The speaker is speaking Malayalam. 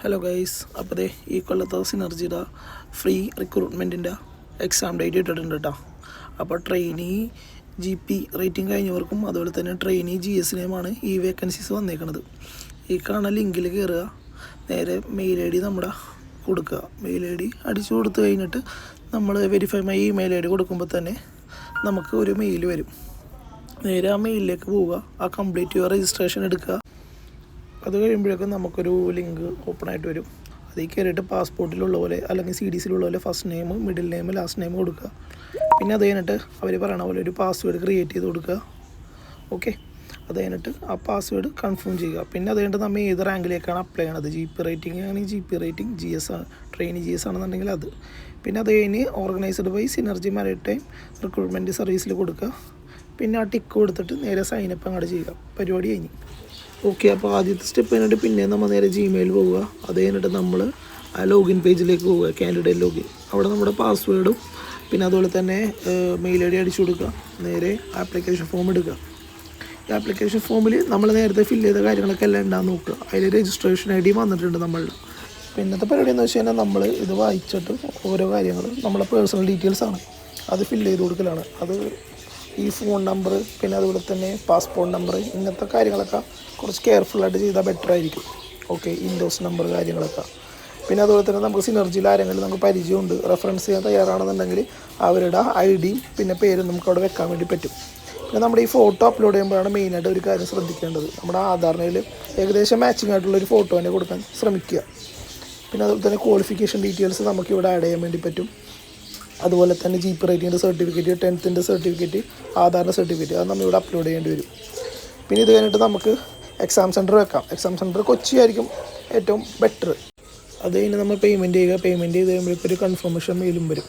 ഹലോ ഗൈസ്, അപ്പോൾ ഈ കൊല്ലത്തെ സിനർജിയുടെ ഫ്രീ റിക്രൂട്ട്മെൻറ്റിൻ്റെ എക്സാം ഡേറ്റ് ഇട്ടിട്ടുണ്ട് കേട്ടോ. അപ്പോൾ ട്രെയിനി GP റേറ്റിംഗ് കഴിഞ്ഞവർക്കും അതുപോലെ തന്നെ ട്രെയിനി GS-നെയുമാണ് ഈ വേക്കൻസീസ് വന്നേക്കുന്നത്. ഈ കാണുന്ന ലിങ്കിൽ കയറുക, നേരെ മെയിൽ ID നമ്മുടെ കൊടുക്കുക. മെയിൽ ID അടിച്ചു കൊടുത്തു കഴിഞ്ഞിട്ട് നമ്മൾ വെരിഫൈ മൈ ഇമെയിൽ ID കൊടുക്കുമ്പോൾ തന്നെ നമുക്ക് ഒരു മെയിൽ വരും. നേരെ ആ മെയിലിലേക്ക് പോവുക, ആ കംപ്ലീറ്റ് യുവർ രജിസ്ട്രേഷൻ എടുക്കുക. അത് കഴിയുമ്പോഴേക്കും നമുക്കൊരു ലിങ്ക് ഓപ്പൺ ആയിട്ട് വരും. അതിൽ കയറിയിട്ട് പാസ്പോർട്ടിലുള്ള പോലെ അല്ലെങ്കിൽ CDC-ലുള്ള പോലെ first name, middle name, last name കൊടുക്കുക. പിന്നെ അത് കഴിഞ്ഞിട്ട് അവർ പറയണ പോലെ ഒരു പാസ്വേഡ് ക്രിയേറ്റ് ചെയ്ത് കൊടുക്കുക. ഓക്കെ, അത് കഴിഞ്ഞിട്ട് ആ പാസ്വേഡ് കൺഫേം ചെയ്യുക. പിന്നെ അത് കഴിഞ്ഞിട്ട് നമ്മൾ ഏത് റാങ്കിലേക്കാണ് അപ്ലൈ ചെയ്യണത്, GP റേറ്റിംഗ് ആണെങ്കിൽ GP rating, GS trainee GS ആണെന്നുണ്ടെങ്കിൽ അത്. പിന്നെ അത് കഴിഞ്ഞ് organised by Synergy Maritime Recruitment സർവീസിൽ കൊടുക്കുക. പിന്നെ ആ ടിക്ക് കൊടുത്തിട്ട് നേരെ സൈനപ്പ് അങ്ങോട്ട് ചെയ്യുക. പരിപാടി കഴിഞ്ഞ്. ഓക്കെ, അപ്പോൾ ആദ്യത്തെ സ്റ്റെപ്പ് കഴിഞ്ഞിട്ട് പിന്നെ നമ്മൾ നേരെ Gmail പോവുക. അത് കഴിഞ്ഞിട്ട് നമ്മൾ ആ ലോഗിൻ പേജിലേക്ക് പോവുക, കാൻഡിഡേറ്റ് ലോഗിൻ. അവിടെ നമ്മുടെ പാസ്വേഡും പിന്നെ അതുപോലെ തന്നെ മെയിൽ ID അടിച്ചു കൊടുക്കുക. നേരെ ആപ്ലിക്കേഷൻ ഫോം എടുക്കുക. ഈ ആപ്ലിക്കേഷൻ ഫോമിൽ നമ്മൾ നേരത്തെ ഫില്ല് ചെയ്ത കാര്യങ്ങളൊക്കെ എല്ലാം ഉണ്ടാകുന്ന നോക്കുക. അതിൽ രജിസ്ട്രേഷൻ ID വന്നിട്ടുണ്ട് നമ്മളുടെ. പിന്നത്തെ പരിപാടി എന്ന് വെച്ച് കഴിഞ്ഞാൽ നമ്മൾ ഇത് വായിച്ചിട്ട് ഓരോ കാര്യങ്ങൾ നമ്മളെ പേഴ്സണൽ ഡീറ്റെയിൽസാണ് അത് ഫില്ല് ചെയ്ത് കൊടുക്കലാണ്. അത് ഈ ഫോൺ നമ്പർ പിന്നെ അതുപോലെ തന്നെ പാസ്പോർട്ട് നമ്പർ, ഇങ്ങനത്തെ കാര്യങ്ങളൊക്കെ കുറച്ച് കെയർഫുള്ളായിട്ട് ചെയ്താൽ ബെറ്റർ ആയിരിക്കും. ഓക്കെ, ഇൻഡോസ് നമ്പർ കാര്യങ്ങളൊക്കെ. പിന്നെ അതുപോലെ തന്നെ നമുക്ക് സിനർജിയിൽ ആരെങ്കിലും നമുക്ക് പരിചയമുണ്ട്, റെഫറൻസ് ചെയ്യാൻ തയ്യാറാണെന്നുണ്ടെങ്കിൽ അവരുടെ ID പിന്നെ പേരും നമുക്ക് അവിടെ വെക്കാൻ വേണ്ടി പറ്റും. പിന്നെ നമ്മുടെ ഈ ഫോട്ടോ അപ്ലോഡ് ചെയ്യുമ്പോഴാണ് മെയിനായിട്ട് ഒരു കാര്യം ശ്രദ്ധിക്കേണ്ടത്. നമ്മുടെ ആധാറിൽ ഏകദേശം മാച്ചിങ് ആയിട്ടുള്ളൊരു ഫോട്ടോ തന്നെ കൊടുക്കാൻ ശ്രമിക്കുക. പിന്നെ അതുപോലെ തന്നെ ക്വാളിഫിക്കേഷൻ ഡീറ്റെയിൽസ് നമുക്കിവിടെ ആഡ് ചെയ്യാൻ വേണ്ടി പറ്റും. അതുപോലെ തന്നെ GP റേറ്റിംഗിൻ്റെ സർട്ടിഫിക്കറ്റ്, 10th സർട്ടിഫിക്കറ്റ്, ആധാറിൻ്റെ സർട്ടിഫിക്കറ്റ്, അത് നമ്മളിവിടെ അപ്ലോഡ് ചെയ്യേണ്ടി വരും. പിന്നെ ഇത് കഴിഞ്ഞിട്ട് നമുക്ക് എക്സാം സെൻറ്റർ വെക്കാം. എക്സാം സെൻറ്റർ കൊച്ചി ആയിരിക്കും ഏറ്റവും ബെറ്റർ. അത് കഴിഞ്ഞ് നമ്മൾ പേയ്മെൻറ്റ് ചെയ്യുക. പേയ്മെൻറ്റ് ചെയ്ത് കഴിയുമ്പോഴേക്കും ഒരു കൺഫർമേഷൻ മെയിലും വരും.